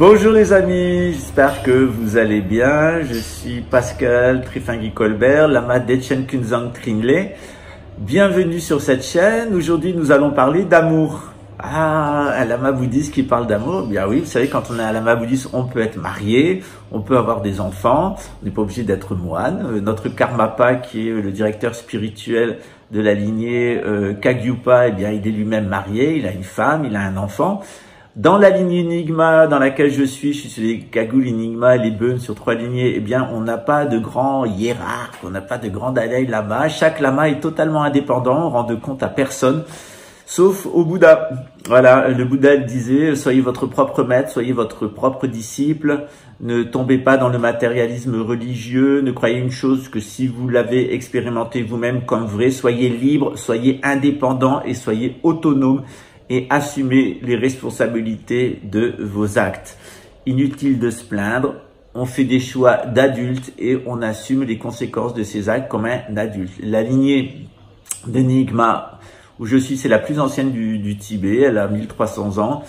Bonjour les amis, j'espère que vous allez bien. Je suis Pascal Trifinguy-Colbert, lama Dechen Kunzang Tringle. Bienvenue sur cette chaîne. Aujourd'hui, nous allons parler d'amour. Ah, un lama bouddhiste qui parle d'amour. Bien oui, vous savez, quand on est un lama bouddhiste, on peut être marié, on peut avoir des enfants, on n'est pas obligé d'être moine. Notre Karmapa, qui est le directeur spirituel de la lignée Kagyupa, eh bien, il est lui-même marié, il a une femme, il a un enfant. Dans la lignée Nyingma dans laquelle je suis sur les Kagul, les Nyingma, les Bön, sur 3 lignées, eh bien, on n'a pas de grand hiérarque, on n'a pas de grand Dalai Lama. Chaque lama est totalement indépendant, on rend de compte à personne, sauf au Bouddha. Voilà, le Bouddha disait, soyez votre propre maître, soyez votre propre disciple, ne tombez pas dans le matérialisme religieux, ne croyez une chose que si vous l'avez expérimenté vous-même comme vrai, soyez libre, soyez indépendant et soyez autonome. Et assumez les responsabilités de vos actes. Inutile de se plaindre, on fait des choix d'adultes et on assume les conséquences de ces actes comme un adulte. La lignée de Nyingma, où je suis, c'est la plus ancienne du Tibet, elle a 1300 ans.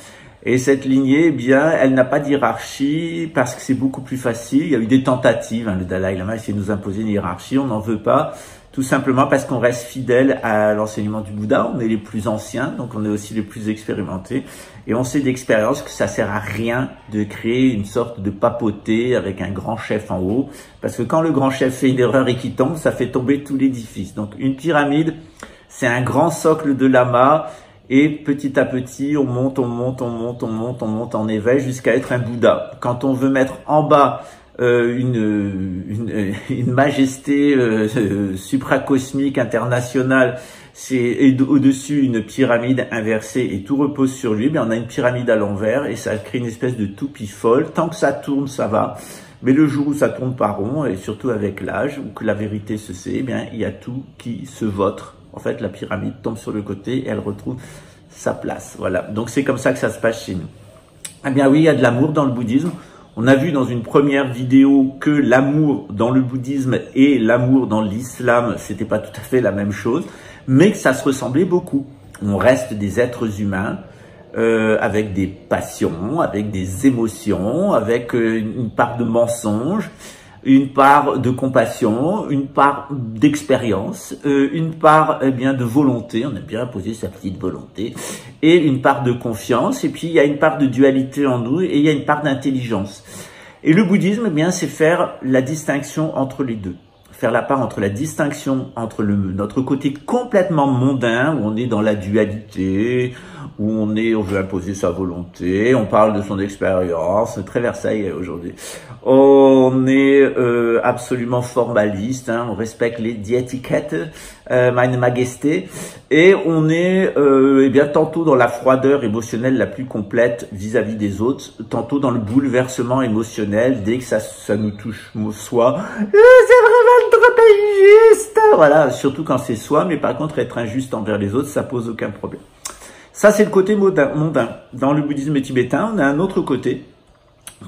Et cette lignée, eh bien, elle n'a pas d'hiérarchie parce que c'est beaucoup plus facile. Il y a eu des tentatives, le Dalai Lama a essayé de nous imposer une hiérarchie, on n'en veut pas. Tout simplement parce qu'on reste fidèle à l'enseignement du Bouddha, on est les plus anciens, donc on est aussi les plus expérimentés. Et on sait d'expérience que ça sert à rien de créer une sorte de papauté avec un grand chef en haut. Parce que quand le grand chef fait une erreur et qu'il tombe, ça fait tomber tout l'édifice. Donc une pyramide, c'est un grand socle de lama. Et petit à petit, on monte en éveil jusqu'à être un Bouddha. Quand on veut mettre en bas une majesté supracosmique internationale, c'est au-dessus une pyramide inversée et tout repose sur lui, bien on a une pyramide à l'envers et ça crée une espèce de toupie folle. Tant que ça tourne, ça va. Mais le jour où ça tourne pas rond, et surtout avec l'âge, où que la vérité se sait, eh bien il y a tout qui se vautre. En fait, la pyramide tombe sur le côté et elle retrouve sa place. Voilà. Donc c'est comme ça que ça se passe chez nous. Eh bien oui, il y a de l'amour dans le bouddhisme. On a vu dans une première vidéo que l'amour dans le bouddhisme et l'amour dans l'islam, c'était pas tout à fait la même chose, mais que ça se ressemblait beaucoup. On reste des êtres humains avec des passions, avec des émotions, avec une part de mensonge, une part de compassion, une part d'expérience, une part bien de volonté, on aime bien poser sa petite volonté, et une part de confiance, et puis il y a une part de dualité en nous, et il y a une part d'intelligence. Et le bouddhisme, eh bien, c'est faire la distinction entre les deux. Faire la part entre la distinction entre notre côté complètement mondain, où on est dans la dualité, où on veut imposer sa volonté, on parle de son expérience, très Versailles aujourd'hui. On est absolument formaliste, hein, on respecte les étiquettes, meine Majesté, et on est eh bien tantôt dans la froideur émotionnelle la plus complète vis-à-vis des autres, tantôt dans le bouleversement émotionnel dès que ça nous touche soi. C'est vraiment trop injuste. Voilà, surtout quand c'est soi, mais par contre être injuste envers les autres, ça pose aucun problème. Ça, c'est le côté mondain. Dans le bouddhisme tibétain, on a un autre côté,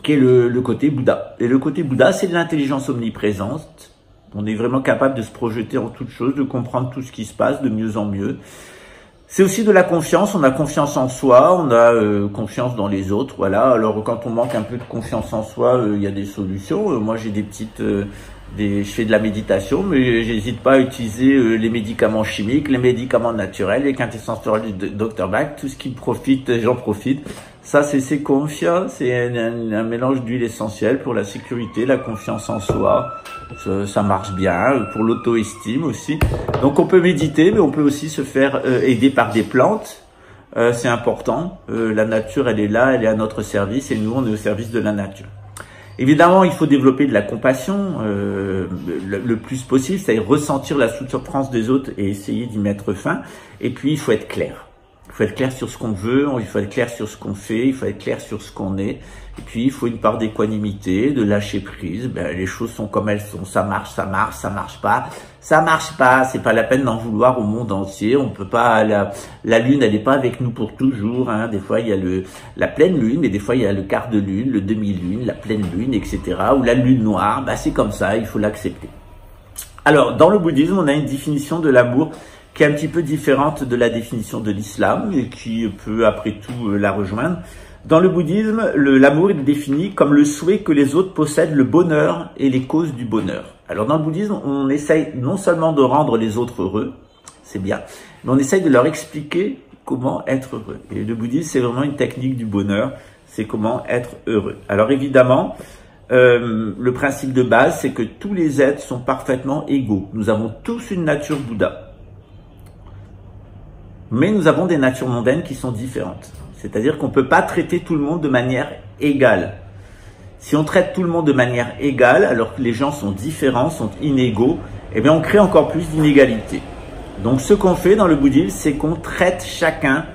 qui est le côté Bouddha. Et le côté Bouddha, c'est de l'intelligence omniprésente. On est vraiment capable de se projeter en toute chose, de comprendre tout ce qui se passe de mieux en mieux. C'est aussi de la confiance. On a confiance en soi, on a confiance dans les autres. Voilà. Alors, quand on manque un peu de confiance en soi, il y a des solutions. Moi, j'ai des petites... je fais de la méditation, mais j'hésite pas à utiliser les médicaments chimiques, les médicaments naturels, les quintessences florales du Dr Bach, tout ce qui me profite, j'en profite. Ça, c'est confiance, c'est un mélange d'huile essentielle pour la sécurité, la confiance en soi. Ça marche bien, pour l'auto-estime aussi. Donc on peut méditer, mais on peut aussi se faire aider par des plantes. C'est important. La nature, elle est là, elle est à notre service, et nous, on est au service de la nature. Évidemment, il faut développer de la compassion le plus possible, c'est-à-dire ressentir la souffrance des autres et essayer d'y mettre fin. Et puis, il faut être clair. Il faut être clair sur ce qu'on veut, il faut être clair sur ce qu'on fait, il faut être clair sur ce qu'on est. Et puis, il faut une part d'équanimité, de lâcher prise. Ben, les choses sont comme elles sont. Ça marche pas. Ça marche pas. C'est pas la peine d'en vouloir au monde entier. On peut pas, la lune, elle n'est pas avec nous pour toujours, hein. Des fois, il y a la pleine lune, mais des fois, il y a le quart de lune, le demi-lune, la pleine lune, etc. Ou la lune noire. Ben, c'est comme ça. Il faut l'accepter. Alors, dans le bouddhisme, on a une définition de l'amour qui est un petit peu différente de la définition de l'islam et qui peut après tout la rejoindre. Dans le bouddhisme, l'amour est défini comme le souhait que les autres possèdent le bonheur et les causes du bonheur. Alors dans le bouddhisme, on essaye non seulement de rendre les autres heureux, c'est bien, mais on essaye de leur expliquer comment être heureux. Et le bouddhisme, c'est vraiment une technique du bonheur, c'est comment être heureux. Alors évidemment, le principe de base, c'est que tous les êtres sont parfaitement égaux. Nous avons tous une nature Bouddha. Mais nous avons des natures mondaines qui sont différentes. C'est-à-dire qu'on ne peut pas traiter tout le monde de manière égale. Si on traite tout le monde de manière égale, alors que les gens sont différents, sont inégaux, eh bien on crée encore plus d'inégalités. Donc ce qu'on fait dans le bouddhisme, c'est qu'on traite chacun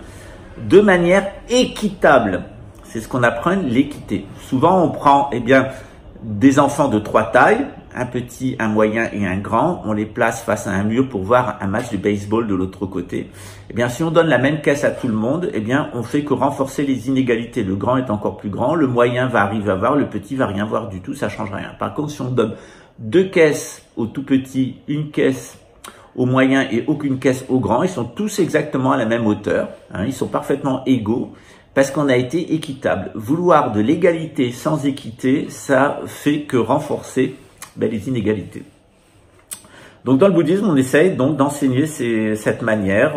de manière équitable. C'est ce qu'on apprend, l'équité. Souvent on prend des enfants de 3 tailles, un petit, un moyen et un grand, on les place face à un mur pour voir un match de baseball de l'autre côté. Eh bien, si on donne la même caisse à tout le monde, eh bien, on fait que renforcer les inégalités. Le grand est encore plus grand, le moyen va arriver à voir, le petit va rien voir du tout, ça change rien. Par contre, si on donne 2 caisses au tout petit, une caisse au moyen et aucune caisse au grand, ils sont tous exactement à la même hauteur, hein, ils sont parfaitement égaux, parce qu'on a été équitable. Vouloir de l'égalité sans équité, ça fait que renforcer les inégalités. Donc dans le bouddhisme, on essaye donc d'enseigner cette manière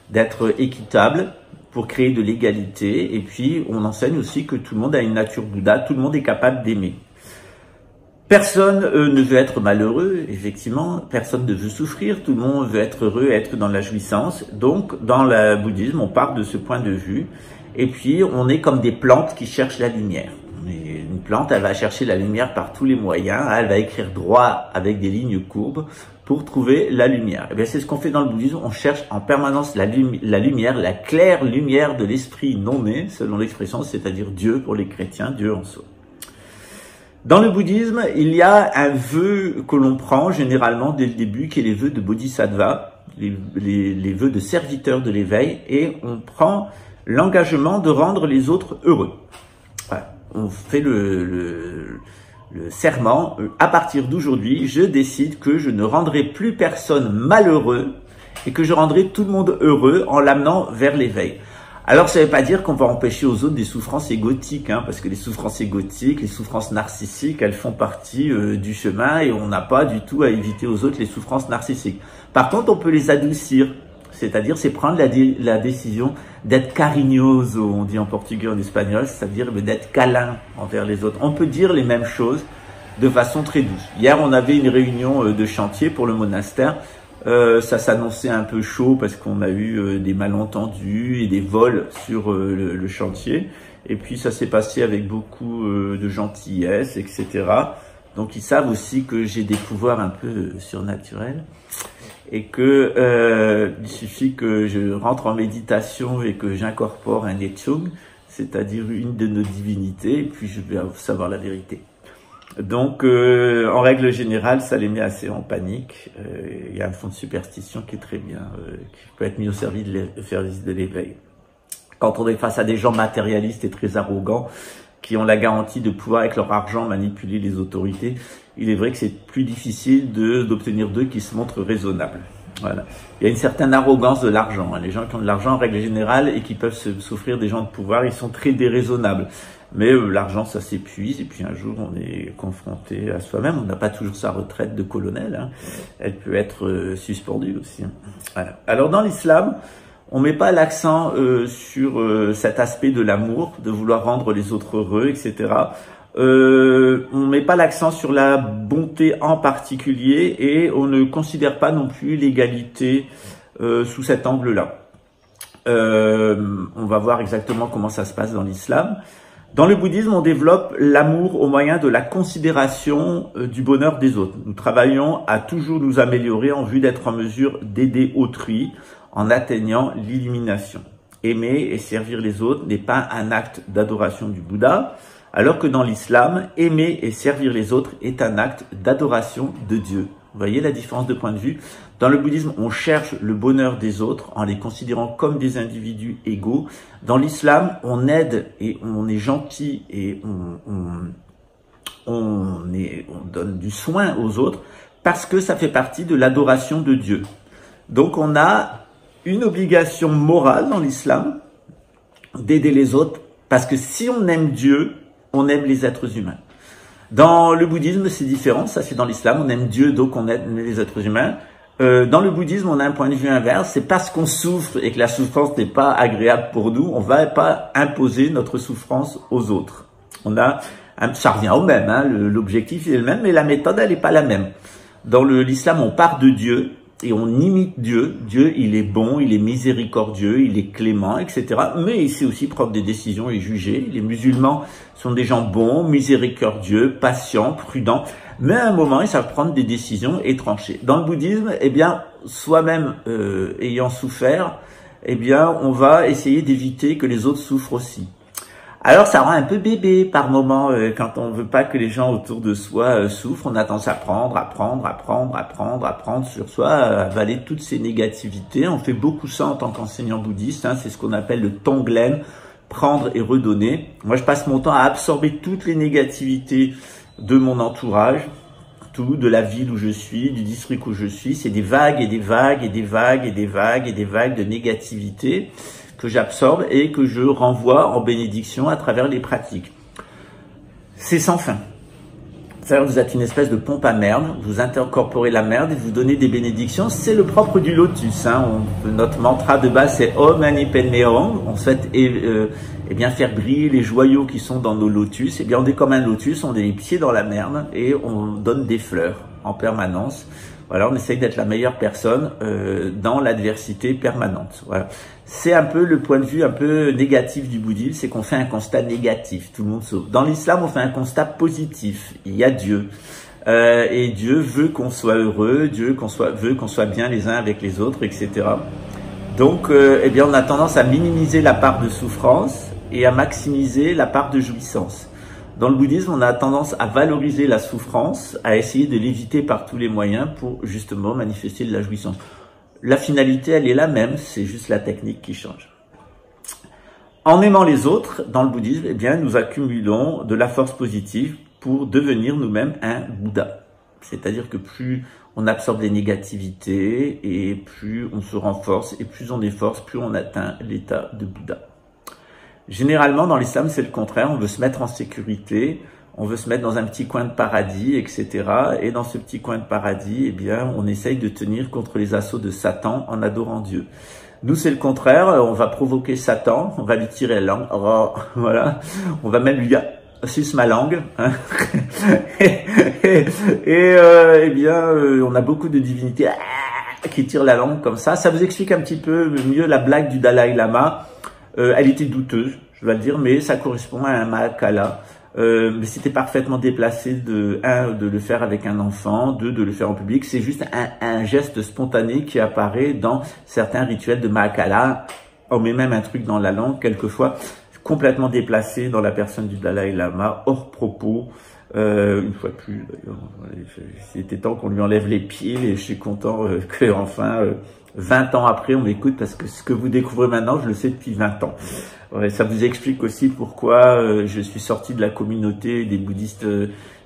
d'être équitable pour créer de l'égalité. Et puis on enseigne aussi que tout le monde a une nature Bouddha, tout le monde est capable d'aimer. Personne ne veut être malheureux, effectivement, personne ne veut souffrir, tout le monde veut être heureux, être dans la jouissance. Donc dans le bouddhisme, on part de ce point de vue. Et puis on est comme des plantes qui cherchent la lumière. Une plante, elle va chercher la lumière par tous les moyens, elle va écrire droit avec des lignes courbes pour trouver la lumière. Et bien c'est ce qu'on fait dans le bouddhisme, on cherche en permanence la lumière, la claire lumière de l'esprit non né, selon l'expression, c'est-à-dire Dieu pour les chrétiens, Dieu en soi. Dans le bouddhisme, il y a un vœu que l'on prend généralement dès le début, qui est les vœux de bodhisattva, les vœux de serviteur de l'éveil, et on prend l'engagement de rendre les autres heureux. Voilà. On fait le serment, à partir d'aujourd'hui, je décide que je ne rendrai plus personne malheureux et que je rendrai tout le monde heureux en l'amenant vers l'éveil. Alors, ça ne veut pas dire qu'on va empêcher aux autres des souffrances égotiques, hein, parce que les souffrances égotiques, les souffrances narcissiques, elles font partie du chemin et on n'a pas du tout à éviter aux autres les souffrances narcissiques. Par contre, on peut les adoucir. C'est-à-dire, c'est prendre la décision d'être cariñoso, on dit en portugais, en espagnol, c'est-à-dire d'être câlin envers les autres. On peut dire les mêmes choses de façon très douce. Hier, on avait une réunion de chantier pour le monastère. Ça s'annonçait un peu chaud parce qu'on a eu des malentendus et des vols sur le chantier. Et puis, ça s'est passé avec beaucoup de gentillesse, etc. Donc, ils savent aussi que j'ai des pouvoirs un peu surnaturels. Et que il suffit que je rentre en méditation et que j'incorpore un Nechung, c'est-à-dire une de nos divinités, et puis je vais savoir la vérité. Donc, en règle générale, ça les met assez en panique. Il y a un fond de superstition qui est très bien, qui peut être mis au service de l'éveil. Quand on est face à des gens matérialistes et très arrogants, qui ont la garantie de pouvoir, avec leur argent, manipuler les autorités, il est vrai que c'est plus difficile d'obtenir d'eux qui se montrent raisonnables. Voilà. Il y a une certaine arrogance de l'argent. Hein. Les gens qui ont de l'argent, en règle générale, et qui peuvent souffrir des gens de pouvoir, ils sont très déraisonnables. Mais l'argent, ça s'épuise, et puis un jour, on est confronté à soi-même. On n'a pas toujours sa retraite de colonel. Hein. Elle peut être suspendue aussi. Hein. Voilà. Alors, dans l'islam, on met pas l'accent sur cet aspect de l'amour, de vouloir rendre les autres heureux, etc. On met pas l'accent sur la bonté en particulier et on ne considère pas non plus l'égalité sous cet angle-là. On va voir exactement comment ça se passe dans l'islam. Dans le bouddhisme, on développe l'amour au moyen de la considération du bonheur des autres. Nous travaillons à toujours nous améliorer en vue d'être en mesure d'aider autrui en atteignant l'illumination. Aimer et servir les autres n'est pas un acte d'adoration du Bouddha, alors que dans l'islam, aimer et servir les autres est un acte d'adoration de Dieu. Vous voyez la différence de point de vue? Dans le bouddhisme, on cherche le bonheur des autres en les considérant comme des individus égaux. Dans l'islam, on aide et on est gentil et on donne du soin aux autres parce que ça fait partie de l'adoration de Dieu. Donc on a une obligation morale dans l'islam d'aider les autres Parce que si on aime Dieu, on aime les êtres humains. Dans le bouddhisme, c'est différent. Ça, c'est dans l'islam. On aime Dieu, donc on aime les êtres humains. Dans le bouddhisme, on a un point de vue inverse. C'est parce qu'on souffre et que la souffrance n'est pas agréable pour nous, on va pas imposer notre souffrance aux autres. Ça revient au même, hein, l'objectif est le même, mais la méthode, elle n'est pas la même. Dans l'islam, on part de Dieu et on imite Dieu. Dieu, il est bon, il est miséricordieux, il est clément, etc. Mais il sait aussi prendre des décisions et juger. Les musulmans sont des gens bons, miséricordieux, patients, prudents. Mais à un moment, ils savent prendre des décisions et trancher. Dans le bouddhisme, eh bien, soi-même ayant souffert, eh bien, on va essayer d'éviter que les autres souffrent aussi. Alors, ça rend un peu bébé par moment quand on veut pas que les gens autour de soi souffrent. On a tendance à apprendre sur soi, à avaler toutes ces négativités. On fait beaucoup ça en tant qu'enseignant bouddhiste. Hein, c'est ce qu'on appelle le tonglen, prendre et redonner. Moi, je passe mon temps à absorber toutes les négativités de mon entourage, de la ville où je suis, du district où je suis. C'est des vagues et des vagues et des vagues et des vagues et des vagues de négativité que j'absorbe et que je renvoie en bénédiction à travers les pratiques. C'est sans fin. C'est-à-dire vous êtes une espèce de pompe à merde, vous incorporez la merde et vous donnez des bénédictions. C'est le propre du lotus. Hein. Notre mantra de base, c'est Om Mani Padme Hum. On souhaite eh bien, faire briller les joyaux qui sont dans nos lotus. Eh bien, on est comme un lotus, on a les pieds dans la merde et on donne des fleurs en permanence. Voilà, on essaye d'être la meilleure personne dans l'adversité permanente. Voilà. C'est un peu le point de vue un peu négatif du bouddhisme, c'est qu'on fait un constat négatif, tout le monde sauf. Dans l'islam, on fait un constat positif. Il y a Dieu. Et Dieu veut qu'on soit heureux, Dieu veut qu'on soit bien les uns avec les autres, etc. Donc, eh bien, on a tendance à minimiser la part de souffrance et à maximiser la part de jouissance. Dans le bouddhisme, on a tendance à valoriser la souffrance, à essayer de l'éviter par tous les moyens pour justement manifester de la jouissance. La finalité, elle est la même, c'est juste la technique qui change. En aimant les autres, dans le bouddhisme, eh bien, nous accumulons de la force positive pour devenir nous-mêmes un Bouddha. C'est-à-dire que plus on absorbe des négativités et plus on se renforce et plus on est force, plus on atteint l'état de Bouddha. Généralement, dans l'islam, c'est le contraire. On veut se mettre en sécurité, on veut se mettre dans un petit coin de paradis, etc. Et dans ce petit coin de paradis, eh bien, on essaye de tenir contre les assauts de Satan en adorant Dieu. Nous, c'est le contraire. On va provoquer Satan, on va lui tirer la langue. Oh, voilà. On va même lui dire « suce ma langue hein. ». Eh bien, on a beaucoup de divinités qui tirent la langue comme ça. Ça vous explique un petit peu mieux la blague du Dalai Lama. Elle était douteuse, je dois le dire, mais ça correspond à un Mahakala. Mais c'était parfaitement déplacé de le faire avec un enfant, de le faire en public. C'est juste un geste spontané qui apparaît dans certains rituels de Mahakala. On met même un truc dans la langue, quelquefois complètement déplacé dans la personne du Dalai Lama, hors propos. Une fois de plus, d'ailleurs, c'était temps qu'on lui enlève les pieds et je suis content que enfin 20 ans après, on m'écoute parce que ce que vous découvrez maintenant, je le sais depuis 20 ans. Ouais, ça vous explique aussi pourquoi je suis sorti de la communauté des bouddhistes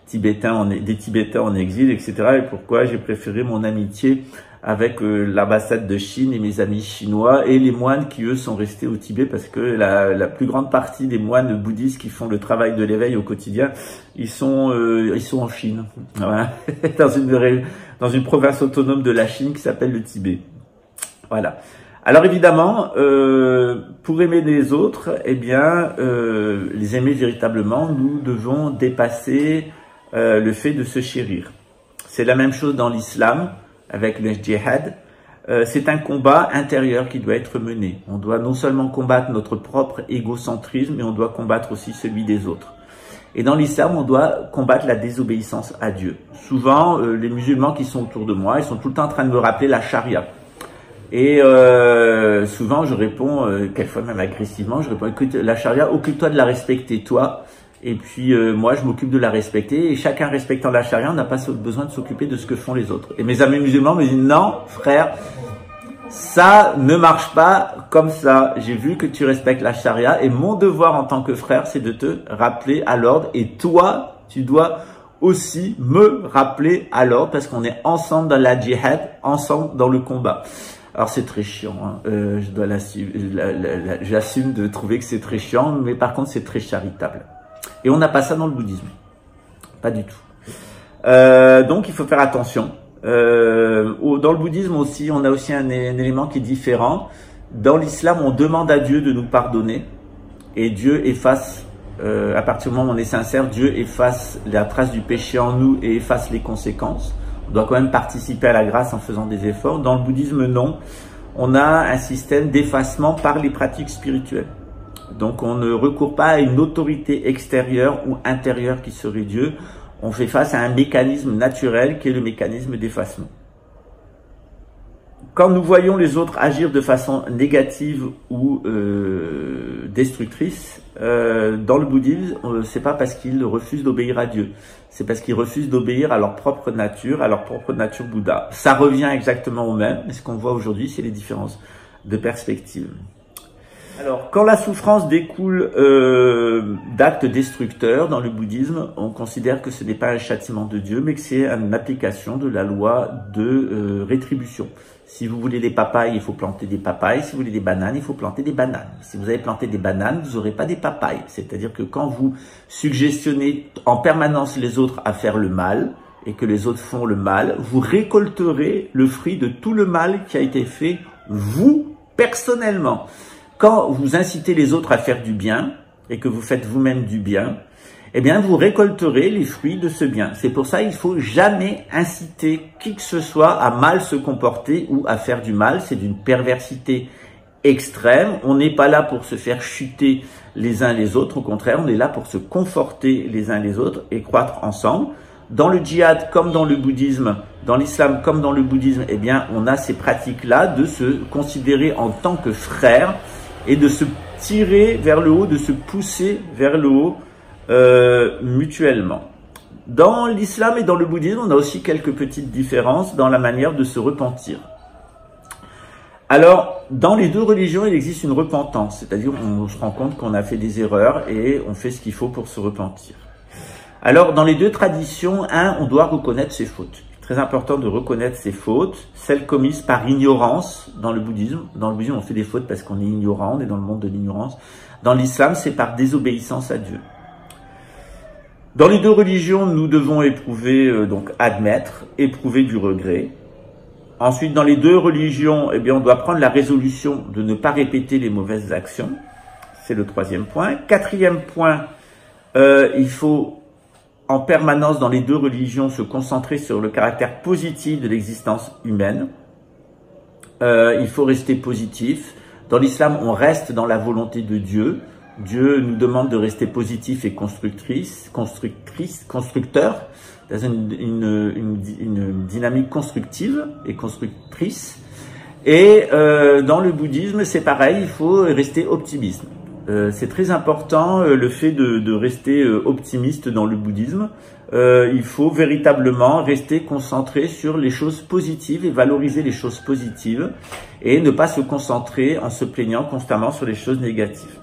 tibétains, des Tibétains en exil, etc. Et pourquoi j'ai préféré mon amitié avec l'ambassade de Chine et mes amis chinois et les moines qui, eux, sont restés au Tibet parce que la plus grande partie des moines bouddhistes qui font le travail de l'éveil au quotidien, ils sont en Chine, voilà. dans une province autonome de la Chine qui s'appelle le Tibet. Voilà. Alors évidemment, pour aimer les autres, eh bien, les aimer véritablement, nous devons dépasser le fait de se chérir. C'est la même chose dans l'islam avec le djihad. C'est un combat intérieur qui doit être mené. On doit non seulement combattre notre propre égocentrisme, mais on doit combattre aussi celui des autres. Et dans l'islam, on doit combattre la désobéissance à Dieu. Souvent, les musulmans qui sont autour de moi, ils sont tout le temps en train de me rappeler la charia. Et souvent, je réponds, quelquefois même agressivement, je réponds, écoute, la charia, occupe-toi de la respecter, toi. Et puis, moi, je m'occupe de la respecter. Et chacun respectant la charia, on n'a pas besoin de s'occuper de ce que font les autres. Et mes amis musulmans me disent, non, frère, ça ne marche pas comme ça. J'ai vu que tu respectes la charia. Et mon devoir en tant que frère, c'est de te rappeler à l'ordre. Et toi, tu dois aussi me rappeler à l'ordre parce qu'on est ensemble dans la djihad, ensemble dans le combat. Alors c'est très chiant, hein. J'assume de trouver que c'est très chiant, mais par contre c'est très charitable. Et on n'a pas ça dans le bouddhisme, pas du tout. Donc il faut faire attention. Dans le bouddhisme aussi, on a aussi un élément qui est différent. Dans l'islam, on demande à Dieu de nous pardonner, et Dieu efface, à partir du moment où on est sincère, Dieu efface la trace du péché en nous et efface les conséquences. On doit quand même participer à la grâce en faisant des efforts. Dans le bouddhisme, non. On a un système d'effacement par les pratiques spirituelles. Donc on ne recourt pas à une autorité extérieure ou intérieure qui serait Dieu. On fait face à un mécanisme naturel qui est le mécanisme d'effacement. Quand nous voyons les autres agir de façon négative ou destructrice, dans le bouddhisme, c'est pas parce qu'ils refusent d'obéir à Dieu, c'est parce qu'ils refusent d'obéir à leur propre nature Bouddha. Ça revient exactement au même, mais ce qu'on voit aujourd'hui, c'est les différences de perspective. Alors, quand la souffrance découle d'actes destructeurs dans le bouddhisme, on considère que ce n'est pas un châtiment de Dieu, mais que c'est une application de la loi de rétribution. Si vous voulez des papayes, il faut planter des papayes. Si vous voulez des bananes, il faut planter des bananes. Si vous avez planté des bananes, vous n'aurez pas des papayes. C'est-à-dire que quand vous suggestionnez en permanence les autres à faire le mal, et que les autres font le mal, vous récolterez le fruit de tout le mal qui a été fait, vous, personnellement. Quand vous incitez les autres à faire du bien, et que vous faites vous-même du bien, eh bien, vous récolterez les fruits de ce bien. C'est pour ça qu'il ne faut jamais inciter qui que ce soit à mal se comporter ou à faire du mal. C'est d'une perversité extrême. On n'est pas là pour se faire chuter les uns les autres. Au contraire, on est là pour se conforter les uns les autres et croître ensemble. Dans le djihad, comme dans le bouddhisme, dans l'islam comme dans le bouddhisme, eh bien, on a ces pratiques-là de se considérer en tant que frères et de se tirer vers le haut, de se pousser vers le haut, mutuellement. Dans l'islam et dans le bouddhisme, on a aussi quelques petites différences dans la manière de se repentir. Alors, dans les deux religions, il existe une repentance, c'est-à-dire on se rend compte qu'on a fait des erreurs et on fait ce qu'il faut pour se repentir. Alors, dans les deux traditions, on doit reconnaître ses fautes. C'est très important de reconnaître ses fautes, celles commises par ignorance dans le bouddhisme. Dans le bouddhisme, on fait des fautes parce qu'on est ignorant, on est dans le monde de l'ignorance. Dans l'islam, c'est par désobéissance à Dieu. Dans les deux religions, nous devons éprouver, donc admettre, éprouver du regret. Ensuite, dans les deux religions, eh bien, on doit prendre la résolution de ne pas répéter les mauvaises actions. C'est le troisième point. Quatrième point, il faut en permanence dans les deux religions se concentrer sur le caractère positif de l'existence humaine. Il faut rester positif. Dans l'islam, on reste dans la volonté de Dieu. Dieu nous demande de rester positif et constructeur, dans une dynamique constructive et constructrice. Et dans le bouddhisme, c'est pareil, il faut rester optimiste. C'est très important le fait de rester optimiste dans le bouddhisme. Il faut véritablement rester concentré sur les choses positives et valoriser les choses positives et ne pas se concentrer en se plaignant constamment sur les choses négatives.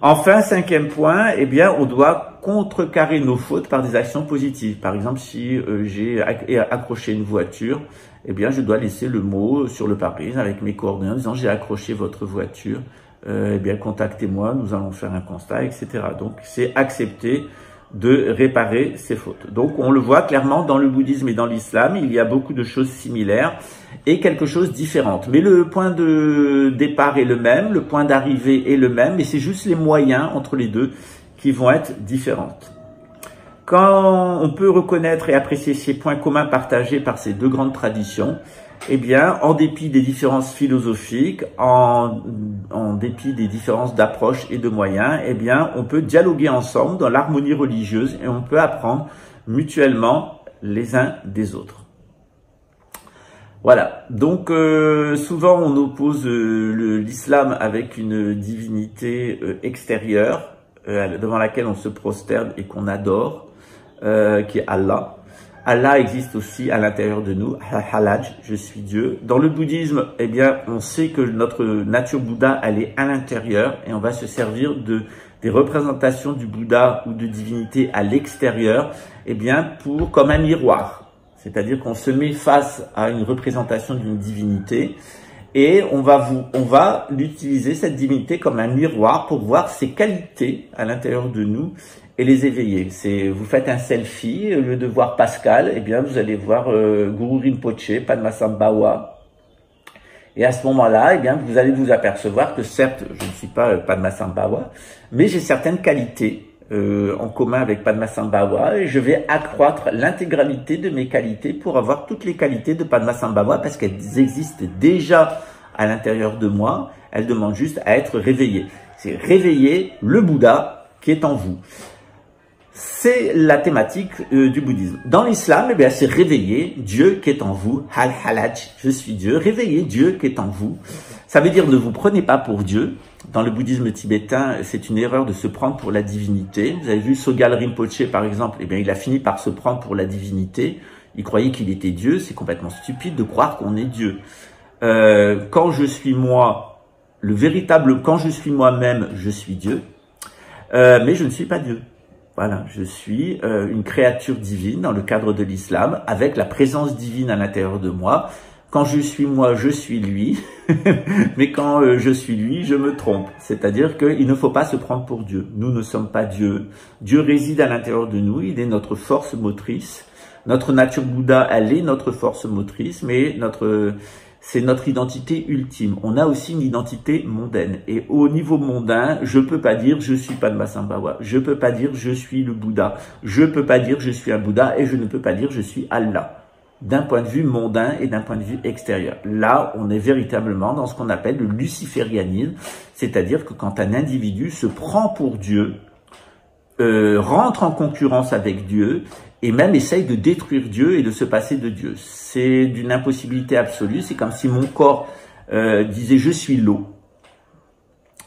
Enfin, cinquième point, eh bien, on doit contrecarrer nos fautes par des actions positives. Par exemple, si j'ai accroché une voiture, eh bien, je dois laisser le mot sur le pare-brise avec mes coordonnées en disant j'ai accroché votre voiture. Eh bien, contactez-moi, nous allons faire un constat, etc. Donc, c'est accepter de réparer ses fautes. Donc, on le voit clairement dans le bouddhisme et dans l'islam, il y a beaucoup de choses similaires et quelque chose de différentes. Mais le point de départ est le même, le point d'arrivée est le même, mais c'est juste les moyens entre les deux qui vont être différents. Quand on peut reconnaître et apprécier ces points communs partagés par ces deux grandes traditions, eh bien, en dépit des différences philosophiques, en dépit des différences d'approche et de moyens, eh bien, on peut dialoguer ensemble dans l'harmonie religieuse et on peut apprendre mutuellement les uns des autres. Voilà. Donc, souvent, on oppose l'islam avec une divinité extérieure devant laquelle on se prosterne et qu'on adore, qui est Allah. Allah existe aussi à l'intérieur de nous, Halaj, je suis Dieu. Dans le bouddhisme, eh bien, on sait que notre nature Bouddha, elle est à l'intérieur et on va se servir des représentations du Bouddha ou de divinité à l'extérieur, eh bien, comme un miroir. C'est-à-dire qu'on se met face à une représentation d'une divinité Et on va l'utiliser, cette divinité, comme un miroir pour voir ses qualités à l'intérieur de nous et les éveiller. Vous faites un selfie, au lieu de voir Pascal, eh bien, vous allez voir Guru Rinpoche, Padmasambhava. Et à ce moment-là, eh bien, vous allez vous apercevoir que certes, je ne suis pas Padmasambhava, mais j'ai certaines qualités en commun avec Padmasambhava, et je vais accroître l'intégralité de mes qualités pour avoir toutes les qualités de Padmasambhava, parce qu'elles existent déjà à l'intérieur de moi. Elles demandent juste à être réveillées. C'est réveiller le Bouddha qui est en vous. C'est la thématique du bouddhisme. Dans l'islam, eh bien, c'est réveiller Dieu qui est en vous. Hal-Halaj, je suis Dieu. Réveiller Dieu qui est en vous. Ça veut dire ne vous prenez pas pour Dieu. Dans le bouddhisme tibétain, c'est une erreur de se prendre pour la divinité. Vous avez vu Sogyal Rinpoche, par exemple, eh bien, il a fini par se prendre pour la divinité. Il croyait qu'il était Dieu. C'est complètement stupide de croire qu'on est Dieu. Quand je suis moi, quand je suis moi-même, je suis Dieu. Mais je ne suis pas Dieu. Voilà, je suis une créature divine dans le cadre de l'islam, avec la présence divine à l'intérieur de moi. Quand je suis moi, je suis lui, mais quand je suis lui, je me trompe. C'est-à-dire qu'il ne faut pas se prendre pour Dieu. Nous ne sommes pas Dieu. Dieu réside à l'intérieur de nous, il est notre force motrice. Notre nature Bouddha, elle est notre force motrice, mais c'est notre identité ultime. On a aussi une identité mondaine. Et au niveau mondain, je peux pas dire je suis Padmasambhava. Je peux pas dire je suis le Bouddha. Je peux pas dire je suis un Bouddha et je ne peux pas dire je suis Allah. D'un point de vue mondain et d'un point de vue extérieur. Là, on est véritablement dans ce qu'on appelle le luciférianisme. C'est-à-dire que quand un individu se prend pour Dieu, rentre en concurrence avec Dieu, et même essaye de détruire Dieu et de se passer de Dieu. C'est d'une impossibilité absolue. C'est comme si mon corps disait « je suis l'eau ».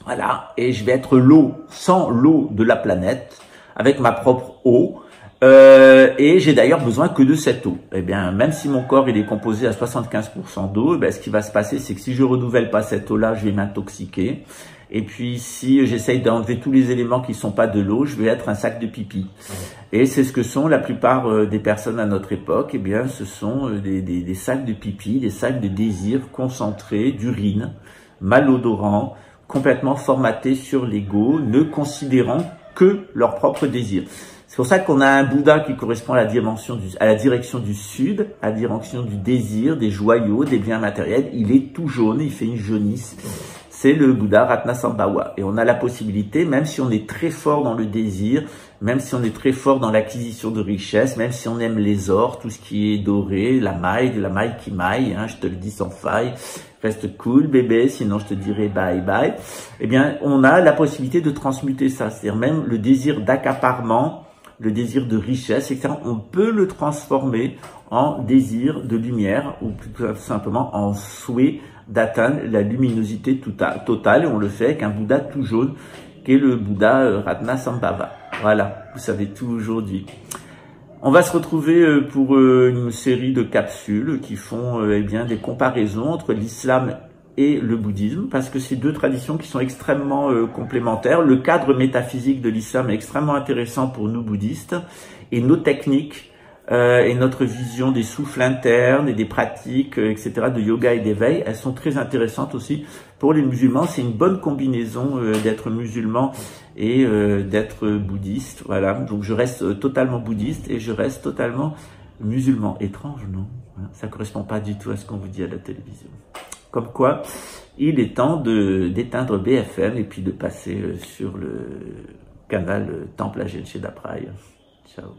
Voilà, et je vais être l'eau, sans l'eau de la planète, avec ma propre eau. Et j'ai d'ailleurs besoin que de cette eau. Eh bien, même si mon corps il est composé à 75% d'eau, eh bien, ce qui va se passer, c'est que si je renouvelle pas cette eau-là, je vais m'intoxiquer. Et puis, si j'essaye d'enlever tous les éléments qui sont pas de l'eau, je vais être un sac de pipi. Et c'est ce que sont la plupart des personnes à notre époque. Eh bien, ce sont des sacs de pipi, des sacs de désir concentrés, d'urine, malodorants, complètement formatés sur l'ego, ne considérant que leur propre désir. C'est pour ça qu'on a un Bouddha qui correspond à la direction du sud, à la direction du désir, des joyaux, des biens matériels. Il est tout jaune, il fait une jaunisse. C'est le Bouddha Ratnasambhava. Et on a la possibilité, même si on est très fort dans le désir, même si on est très fort dans l'acquisition de richesses, même si on aime les ors, tout ce qui est doré, la maille qui maille, hein, je te le dis sans faille, reste cool bébé, sinon je te dirai bye bye. Eh bien, on a la possibilité de transmuter ça, c'est-à-dire même le désir d'accaparement, le désir de richesse, etc. On peut le transformer en désir de lumière ou tout simplement en souhait d'atteindre la luminosité totale, et on le fait avec un Bouddha tout jaune qui est le Bouddha Ratnasambhava. Voilà, vous savez tout aujourd'hui. On va se retrouver pour une série de capsules qui font eh bien des comparaisons entre l'islam et le bouddhisme, parce que c'est deux traditions qui sont extrêmement complémentaires. Le cadre métaphysique de l'islam est extrêmement intéressant pour nous bouddhistes, et nos techniques et notre vision des souffles internes et des pratiques, etc., de yoga et d'éveil, elles sont très intéressantes aussi pour les musulmans. C'est une bonne combinaison d'être musulman et d'être bouddhiste. Voilà, donc je reste totalement bouddhiste et je reste totalement musulman. Étrange, non? Ça correspond pas du tout à ce qu'on vous dit à la télévision. Comme quoi, il est temps d'éteindre BFM et puis de passer sur le canal Temple Agent chez Dapraï. Ciao.